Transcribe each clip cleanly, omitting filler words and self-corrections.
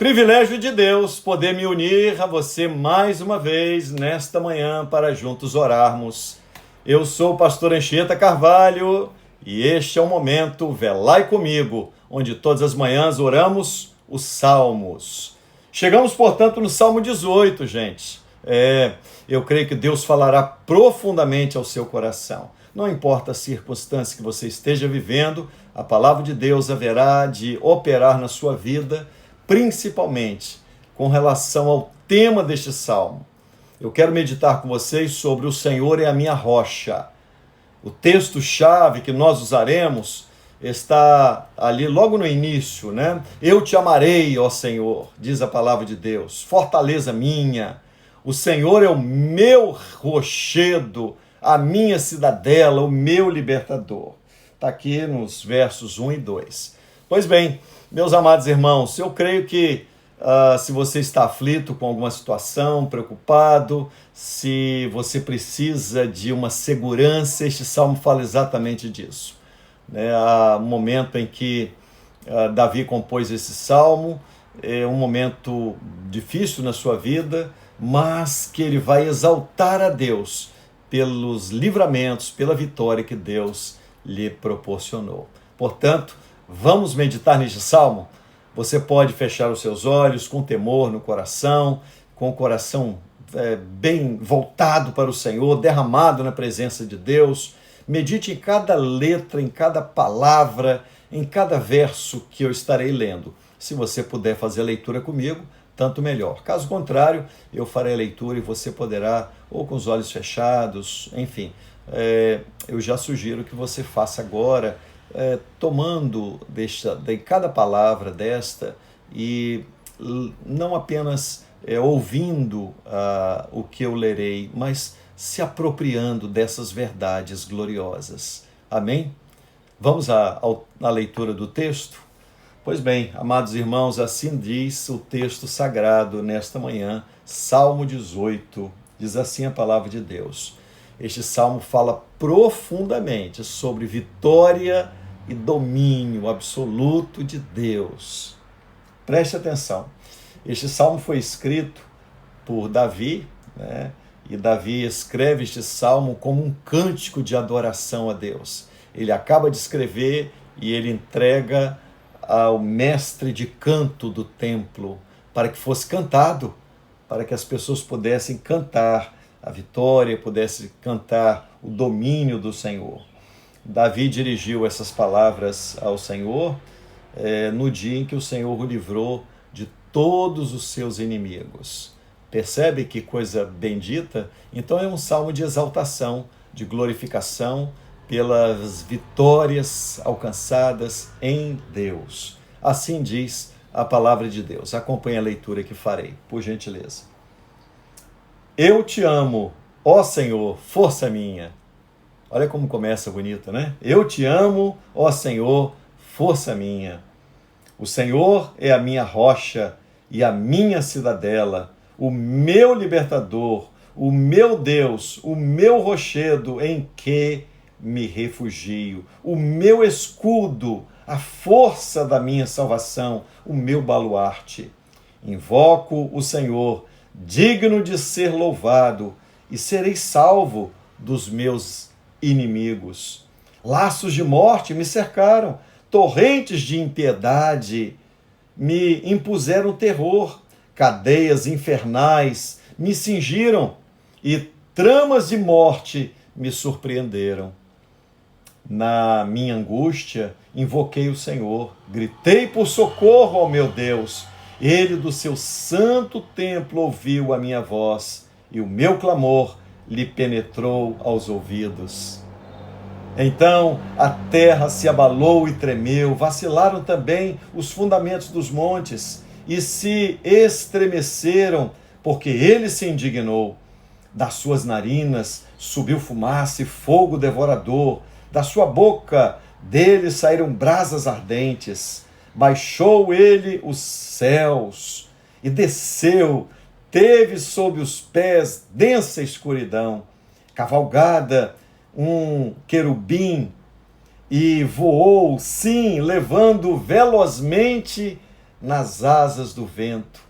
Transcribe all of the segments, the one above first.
Privilégio de Deus poder me unir a você mais uma vez nesta manhã para juntos orarmos. Eu sou o pastor Anchieta Carvalho e este é o momento Velai Comigo, onde todas as manhãs oramos os Salmos. Chegamos, portanto, no Salmo 18, gente. Eu creio que Deus falará profundamente ao seu coração. Não importa a circunstância que você esteja vivendo, a palavra de Deus haverá de operar na sua vida, principalmente com relação ao tema deste salmo. Eu quero meditar com vocês sobre o Senhor é a minha rocha. O texto-chave que nós usaremos está ali logo no início, né? Eu te amarei, ó Senhor, diz a palavra de Deus, fortaleza minha. O Senhor é o meu rochedo, a minha cidadela, o meu libertador. Está aqui nos versos 1 e 2. Pois bem, meus amados irmãos, eu creio que se você está aflito com alguma situação, preocupado, se você precisa de uma segurança, este salmo fala exatamente disso. Há um momento em que Davi compôs esse salmo, é um momento difícil na sua vida, mas que ele vai exaltar a Deus pelos livramentos, pela vitória que Deus lhe proporcionou. Portanto, vamos meditar neste salmo? Você pode fechar os seus olhos com temor no coração, com o coração bem voltado para o Senhor, derramado na presença de Deus. Medite em cada letra, em cada palavra, em cada verso que eu estarei lendo. Se você puder fazer a leitura comigo, tanto melhor. Caso contrário, eu farei a leitura e você poderá, ou com os olhos fechados, enfim. Eu já sugiro que você faça agora, tomando de cada palavra desta e não apenas ouvindo o que eu lerei, mas se apropriando dessas verdades gloriosas. Amém? Vamos à leitura do texto? Pois bem, amados irmãos, assim diz o texto sagrado nesta manhã, Salmo 18, diz assim a palavra de Deus. Este salmo fala profundamente sobre vitória e domínio absoluto de Deus. Preste atenção. Este salmo foi escrito por Davi, né? E Davi escreve este salmo como um cântico de adoração a Deus. Ele acaba de escrever e ele entrega ao mestre de canto do templo para que fosse cantado, para que as pessoas pudessem cantar a vitória, pudessem cantar o domínio do Senhor. Davi dirigiu essas palavras ao Senhor no dia em que o Senhor o livrou de todos os seus inimigos. Percebe que coisa bendita? Então é um salmo de exaltação, de glorificação pelas vitórias alcançadas em Deus. Assim diz a palavra de Deus. Acompanhe a leitura que farei, por gentileza. Eu te amo, ó Senhor, força minha. Olha como começa bonito, né? Eu te amo, ó Senhor, força minha. O Senhor é a minha rocha e a minha cidadela, o meu libertador, o meu Deus, o meu rochedo em que me refugio, o meu escudo, a força da minha salvação, o meu baluarte. Invoco o Senhor, digno de ser louvado, e serei salvo dos meus inimigos. Laços de morte me cercaram, torrentes de impiedade me impuseram terror, cadeias infernais me cingiram e tramas de morte me surpreenderam. Na minha angústia, invoquei o Senhor, gritei por socorro ao meu Deus. Ele do seu santo templo ouviu a minha voz e o meu clamor lhe penetrou aos ouvidos. Então a terra se abalou e tremeu, vacilaram também os fundamentos dos montes e se estremeceram, porque ele se indignou. Das suas narinas subiu fumaça e fogo devorador, da sua boca dele saíram brasas ardentes. Baixou ele os céus e desceu, teve sob os pés densa escuridão, cavalgada um querubim e voou, sim, levando velozmente nas asas do vento,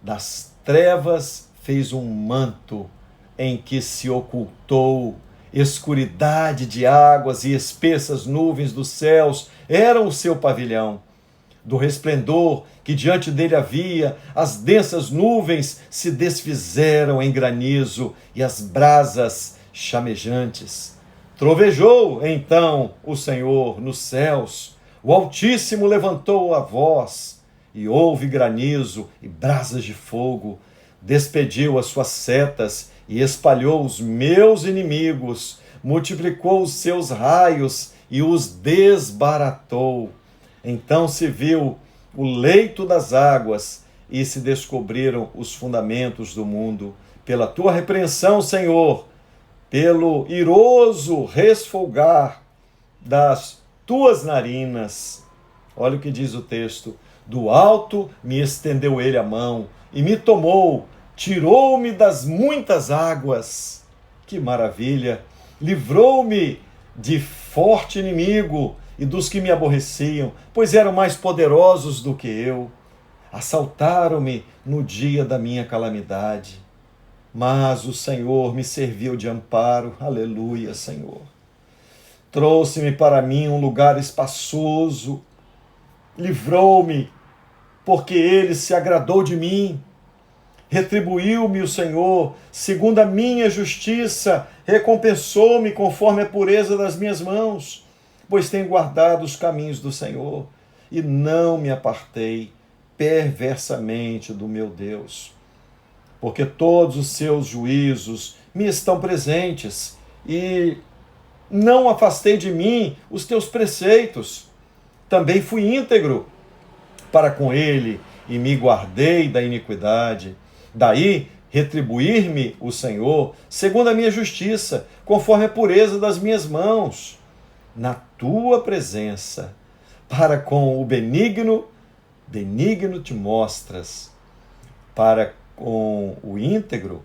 das trevas fez um manto em que se ocultou, escuridade de águas e espessas nuvens dos céus eram o seu pavilhão. Do resplendor que diante dele havia, as densas nuvens se desfizeram em granizo e as brasas chamejantes. Trovejou então o Senhor nos céus, o Altíssimo levantou a voz, e houve granizo e brasas de fogo. Despediu as suas setas e espalhou os meus inimigos, multiplicou os seus raios e os desbaratou. Então se viu o leito das águas e se descobriram os fundamentos do mundo. Pela tua repreensão, Senhor, pelo iroso resfolgar das tuas narinas. Olha o que diz o texto. Do alto me estendeu ele a mão e me tomou, tirou-me das muitas águas. Que maravilha! Livrou-me de forte inimigo e dos que me aborreciam, pois eram mais poderosos do que eu. Assaltaram-me no dia da minha calamidade, mas o Senhor me serviu de amparo. Aleluia, Senhor. Trouxe-me para mim um lugar espaçoso, livrou-me, porque ele se agradou de mim. Retribuiu-me o Senhor, segundo a minha justiça, recompensou-me conforme a pureza das minhas mãos, pois tenho guardado os caminhos do Senhor e não me apartei perversamente do meu Deus. Porque todos os seus juízos me estão presentes e não afastei de mim os teus preceitos. Também fui íntegro para com ele e me guardei da iniquidade. Daí retribuir-me o Senhor segundo a minha justiça, conforme a pureza das minhas mãos. Na tua presença, para com o benigno te mostras, para com o íntegro,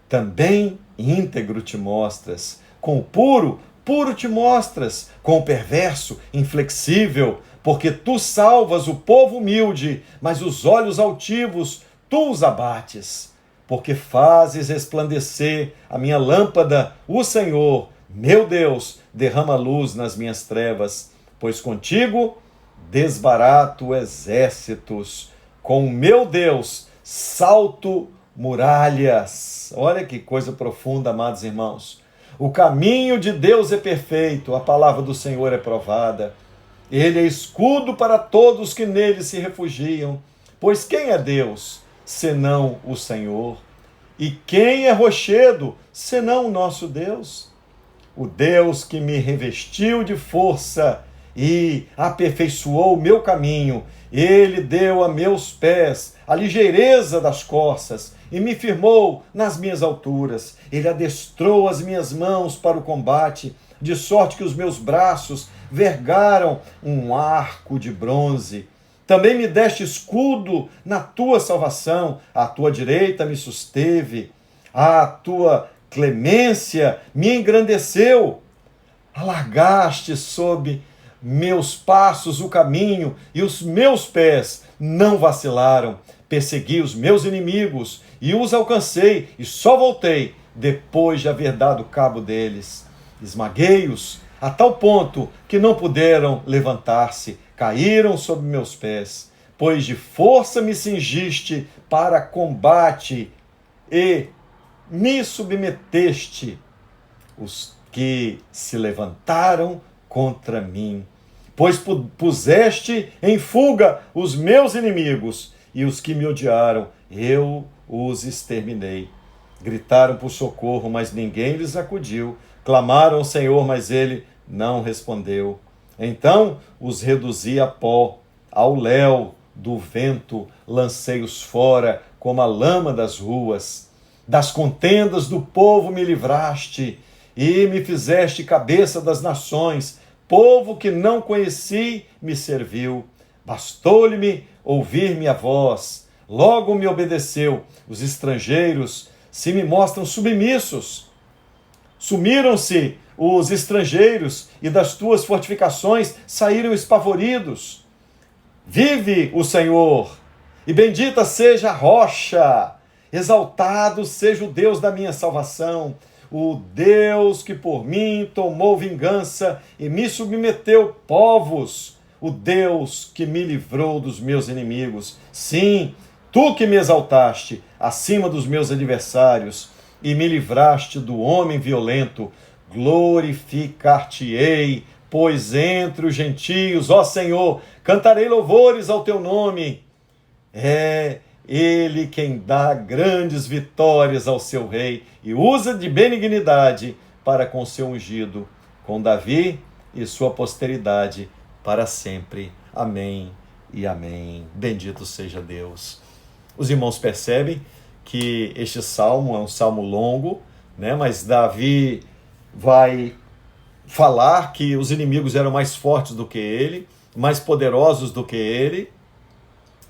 também íntegro te mostras, com o puro te mostras, com o perverso, inflexível, porque tu salvas o povo humilde, mas os olhos altivos tu os abates, porque fazes resplandecer a minha lâmpada, o Senhor, meu Deus, derrama luz nas minhas trevas, pois contigo desbarato exércitos, com o meu Deus salto muralhas. Olha que coisa profunda, amados irmãos. O caminho de Deus é perfeito, a palavra do Senhor é provada. Ele é escudo para todos que nele se refugiam. Pois quem é Deus, senão o Senhor? E quem é rochedo, senão o nosso Deus? O Deus que me revestiu de força e aperfeiçoou o meu caminho. Ele deu a meus pés a ligeireza das corças e me firmou nas minhas alturas. Ele adestrou as minhas mãos para o combate, de sorte que os meus braços vergaram um arco de bronze. Também me deste escudo na tua salvação, a tua direita me susteve, a tua clemência me engrandeceu. Alargaste sob meus passos o caminho, e os meus pés não vacilaram. Persegui os meus inimigos e os alcancei, e só voltei depois de haver dado cabo deles. Esmaguei-os a tal ponto que não puderam levantar-se, caíram sob meus pés, pois de força me cingiste para combate e me submeteste os que se levantaram contra mim. Pois puseste em fuga os meus inimigos, e os que me odiaram, eu os exterminei. Gritaram por socorro, mas ninguém lhes acudiu. Clamaram ao Senhor, mas ele não respondeu. Então os reduzi a pó, ao léu do vento lancei-os fora, como a lama das ruas. Das contendas do povo me livraste, e me fizeste cabeça das nações. Povo que não conheci me serviu. Bastou-lhe-me ouvir minha voz, logo me obedeceu. Os estrangeiros se me mostram submissos. Sumiram-se os estrangeiros, e das tuas fortificações saíram espavoridos. Vive o Senhor, e bendita seja a rocha, exaltado seja o Deus da minha salvação, o Deus que por mim tomou vingança e me submeteu povos, o Deus que me livrou dos meus inimigos. Sim, tu que me exaltaste acima dos meus adversários e me livraste do homem violento, glorificar-te-ei, pois entre os gentios, ó Senhor, cantarei louvores ao teu nome. É Ele quem dá grandes vitórias ao seu rei e usa de benignidade para com seu ungido, com Davi e sua posteridade para sempre. Amém e amém. Bendito seja Deus. Os irmãos percebem que este salmo é um salmo longo, né? Mas Davi vai falar que os inimigos eram mais fortes do que ele, mais poderosos do que ele,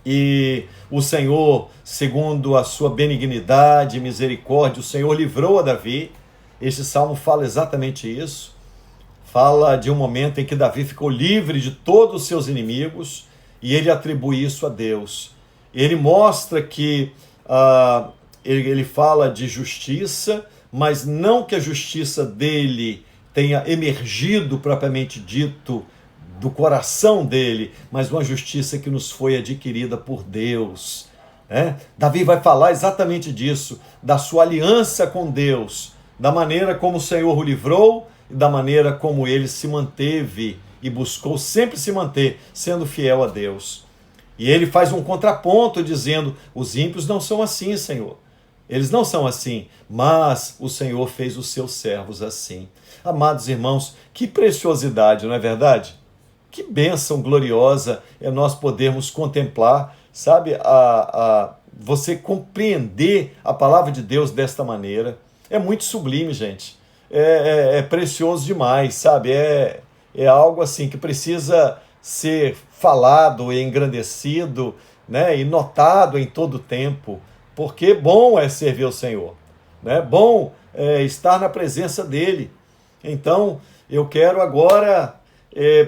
e o Senhor, segundo a sua benignidade e misericórdia, o Senhor livrou a Davi. Este salmo fala exatamente isso. Fala de um momento em que Davi ficou livre de todos os seus inimigos e ele atribui isso a Deus. Ele mostra que ele fala de justiça, mas não que a justiça dele tenha emergido propriamente dito do coração dele, mas uma justiça que nos foi adquirida por Deus. Davi vai falar exatamente disso, da sua aliança com Deus, da maneira como o Senhor o livrou e da maneira como ele se manteve e buscou sempre se manter, sendo fiel a Deus. E ele faz um contraponto dizendo, os ímpios não são assim, Senhor. Eles não são assim, mas o Senhor fez os seus servos assim. Amados irmãos, que preciosidade, não é verdade? Que bênção gloriosa é nós podermos contemplar, sabe, você compreender a palavra de Deus desta maneira. É muito sublime, gente. É precioso demais, sabe? É algo assim que precisa ser falado e engrandecido, né? E notado em todo o tempo, porque bom é servir ao Senhor, né? Bom é estar na presença dele. Então, eu quero agora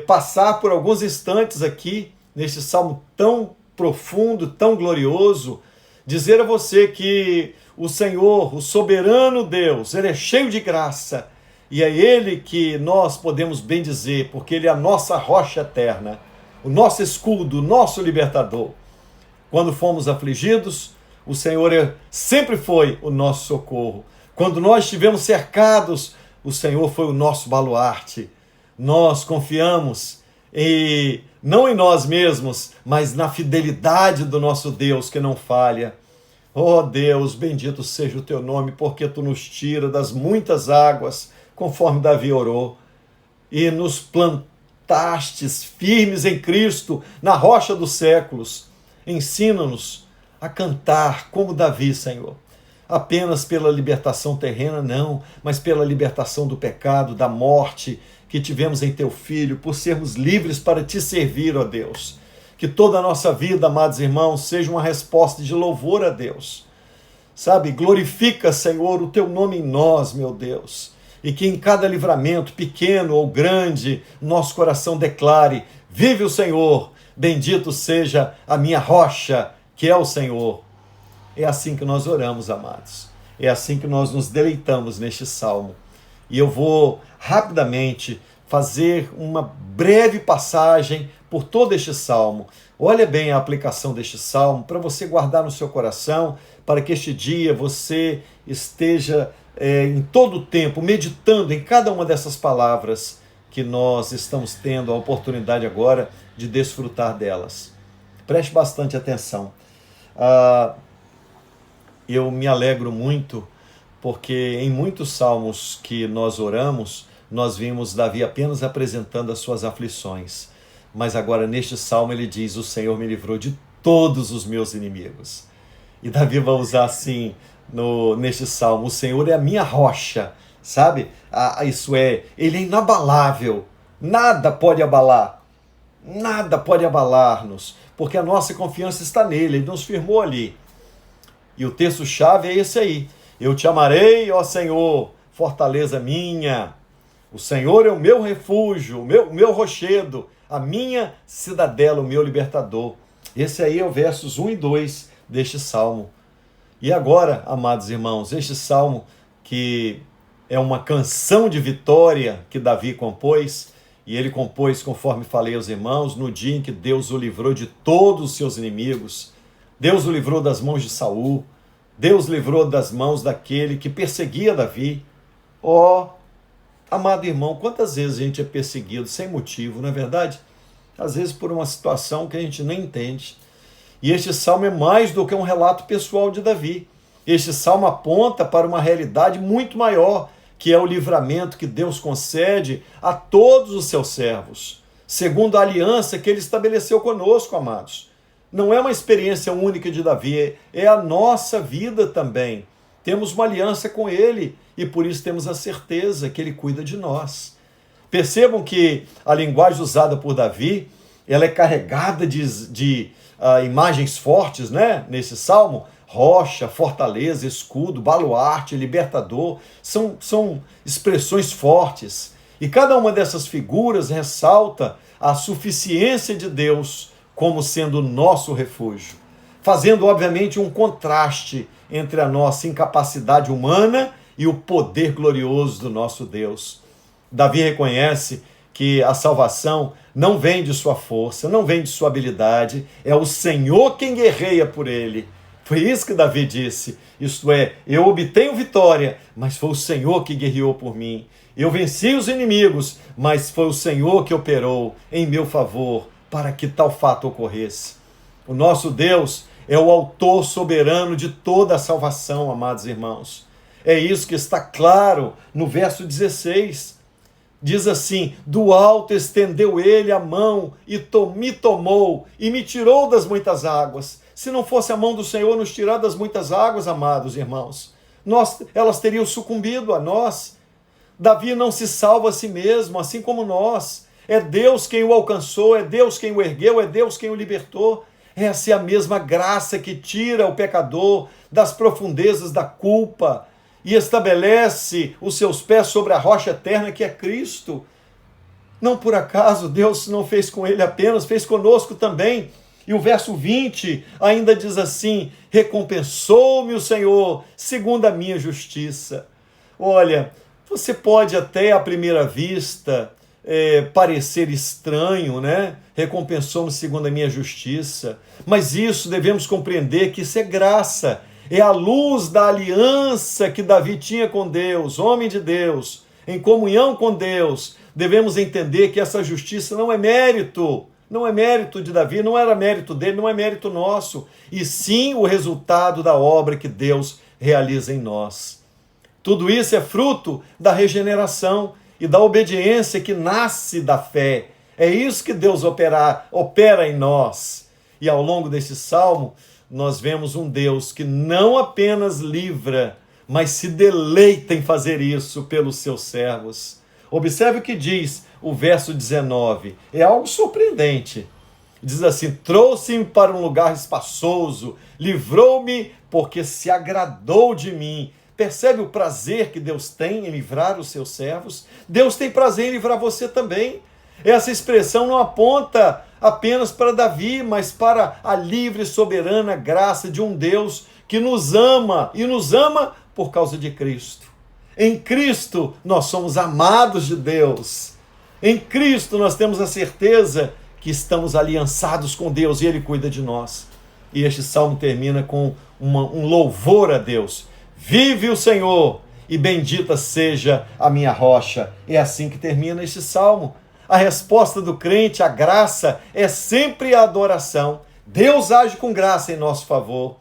passar por alguns instantes aqui, neste salmo tão profundo, tão glorioso, dizer a você que o Senhor, o soberano Deus, ele é cheio de graça, e é ele que nós podemos bem dizer, porque ele é a nossa rocha eterna, o nosso escudo, o nosso libertador. Quando fomos afligidos, o Senhor sempre foi o nosso socorro. Quando nós estivemos cercados, o Senhor foi o nosso baluarte. Nós confiamos não em nós mesmos, mas na fidelidade do nosso Deus que não falha. Oh Deus, bendito seja o teu nome, porque tu nos tira das muitas águas, conforme Davi orou, e nos plantastes firmes em Cristo, na rocha dos séculos. Ensina-nos a cantar como Davi, Senhor. Apenas pela libertação terrena, não, mas pela libertação do pecado, da morte que tivemos em teu Filho, por sermos livres para te servir, ó Deus. Que toda a nossa vida, amados irmãos, seja uma resposta de louvor a Deus. Sabe, glorifica, Senhor, o teu nome em nós, meu Deus. E que em cada livramento, pequeno ou grande, nosso coração declare, vive o Senhor, bendito seja a minha rocha, que é o Senhor. É assim que nós oramos, amados. É assim que nós nos deleitamos neste salmo. E eu vou rapidamente fazer uma breve passagem por todo este salmo. Olha bem a aplicação deste salmo para você guardar no seu coração, para que este dia você esteja em todo o tempo meditando em cada uma dessas palavras que nós estamos tendo a oportunidade agora de desfrutar delas. Preste bastante atenção. Eu me alegro muito porque em muitos salmos que nós oramos, nós vimos Davi apenas apresentando as suas aflições. Mas agora neste salmo ele diz, o Senhor me livrou de todos os meus inimigos. E Davi vai usar assim neste salmo, o Senhor é a minha rocha, sabe? Isso é, ele é inabalável, nada pode abalar-nos, porque a nossa confiança está nele, ele nos firmou ali. E o texto-chave é esse aí, eu te amarei, ó Senhor, fortaleza minha. O Senhor é o meu refúgio, o meu rochedo, a minha cidadela, o meu libertador. Esse aí é o versos 1 e 2 deste salmo. E agora, amados irmãos, este salmo que é uma canção de vitória que Davi compôs, e ele compôs, conforme falei aos irmãos, no dia em que Deus o livrou de todos os seus inimigos. Deus o livrou das mãos de Saul, Deus livrou das mãos daquele que perseguia Davi. Amado irmão, quantas vezes a gente é perseguido sem motivo, não é verdade? Às vezes por uma situação que a gente nem entende. E este salmo é mais do que um relato pessoal de Davi. Este salmo aponta para uma realidade muito maior, que é o livramento que Deus concede a todos os seus servos, segundo a aliança que ele estabeleceu conosco, amados. Não é uma experiência única de Davi, é a nossa vida também. Temos uma aliança com ele e por isso temos a certeza que ele cuida de nós. Percebam que a linguagem usada por Davi, ela é carregada de imagens fortes, né? Nesse salmo. Rocha, fortaleza, escudo, baluarte, libertador, são expressões fortes. E cada uma dessas figuras ressalta a suficiência de Deus como sendo o nosso refúgio, fazendo, obviamente, um contraste entre a nossa incapacidade humana e o poder glorioso do nosso Deus. Davi reconhece que a salvação não vem de sua força, não vem de sua habilidade, é o Senhor quem guerreia por ele. Foi isso que Davi disse, isto é, eu obtenho vitória, mas foi o Senhor que guerreou por mim. Eu venci os inimigos, mas foi o Senhor que operou em meu favor para que tal fato ocorresse. O nosso Deus é o autor soberano de toda a salvação, amados irmãos. É isso que está claro no verso 16. Diz assim, do alto estendeu ele a mão e me tomou e me tirou das muitas águas. Se não fosse a mão do Senhor nos tirar das muitas águas, amados irmãos, elas teriam sucumbido a nós. Davi não se salva a si mesmo, assim como nós. É Deus quem o alcançou, é Deus quem o ergueu, é Deus quem o libertou. Essa é a mesma graça que tira o pecador das profundezas da culpa e estabelece os seus pés sobre a rocha eterna que é Cristo. Não por acaso Deus não fez com ele apenas, fez conosco também. E o verso 20 ainda diz assim, recompensou-me o Senhor segundo a minha justiça. Olha, você pode até à primeira vista parecer estranho, né? Recompensou-me segundo a minha justiça. Mas isso devemos compreender que isso é graça. É a luz da aliança que Davi tinha com Deus, homem de Deus, em comunhão com Deus. Devemos entender que essa justiça não é mérito. Não é mérito de Davi, não era mérito dele, não é mérito nosso. E sim o resultado da obra que Deus realiza em nós. Tudo isso é fruto da regeneração e da obediência que nasce da fé. É isso que Deus opera em nós. E ao longo desse salmo, nós vemos um Deus que não apenas livra, mas se deleita em fazer isso pelos seus servos. Observe o que diz o verso 19. É algo surpreendente. Diz assim, trouxe-me para um lugar espaçoso, livrou-me porque se agradou de mim. Percebe o prazer que Deus tem em livrar os seus servos? Deus tem prazer em livrar você também. Essa expressão não aponta apenas para Davi, mas para a livre e soberana graça de um Deus que nos ama e nos ama por causa de Cristo. Em Cristo nós somos amados de Deus. Em Cristo nós temos a certeza que estamos aliançados com Deus e Ele cuida de nós. E este salmo termina com um louvor a Deus. Vive o Senhor e bendita seja a minha rocha. É assim que termina este salmo. A resposta do crente, a graça, é sempre a adoração. Deus age com graça em nosso favor.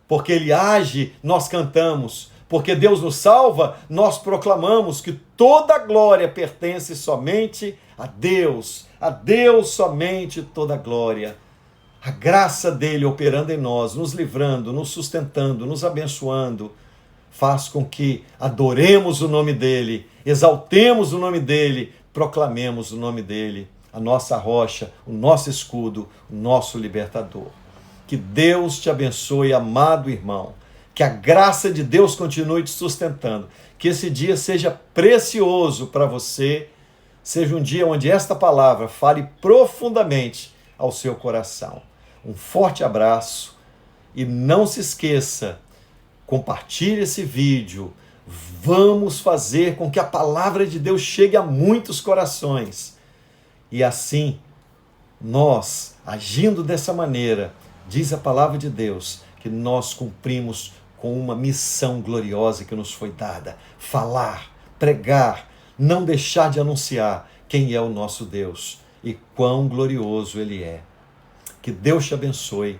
Porque Ele age, nós cantamos. Porque Deus nos salva, nós proclamamos que toda a glória pertence somente a Deus somente toda a glória. A graça dele operando em nós, nos livrando, nos sustentando, nos abençoando, faz com que adoremos o nome dele, exaltemos o nome dele, proclamemos o nome dele, a nossa rocha, o nosso escudo, o nosso libertador. Que Deus te abençoe, amado irmão. Que a graça de Deus continue te sustentando. Que esse dia seja precioso para você. seja um dia onde esta palavra fale profundamente ao seu coração. Um forte abraço e não se esqueça, compartilhe esse vídeo. Vamos fazer com que a palavra de Deus chegue a muitos corações. E assim, nós, agindo dessa maneira, diz a palavra de Deus, que nós cumprimos com uma missão gloriosa que nos foi dada: falar, pregar, não deixar de anunciar quem é o nosso Deus e quão glorioso Ele é. Que Deus te abençoe,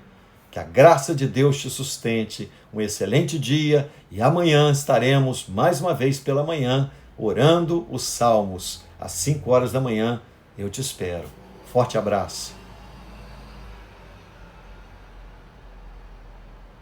que a graça de Deus te sustente. Um excelente dia e amanhã estaremos mais uma vez pela manhã orando os salmos às 5 horas da manhã. Eu te espero. Forte abraço.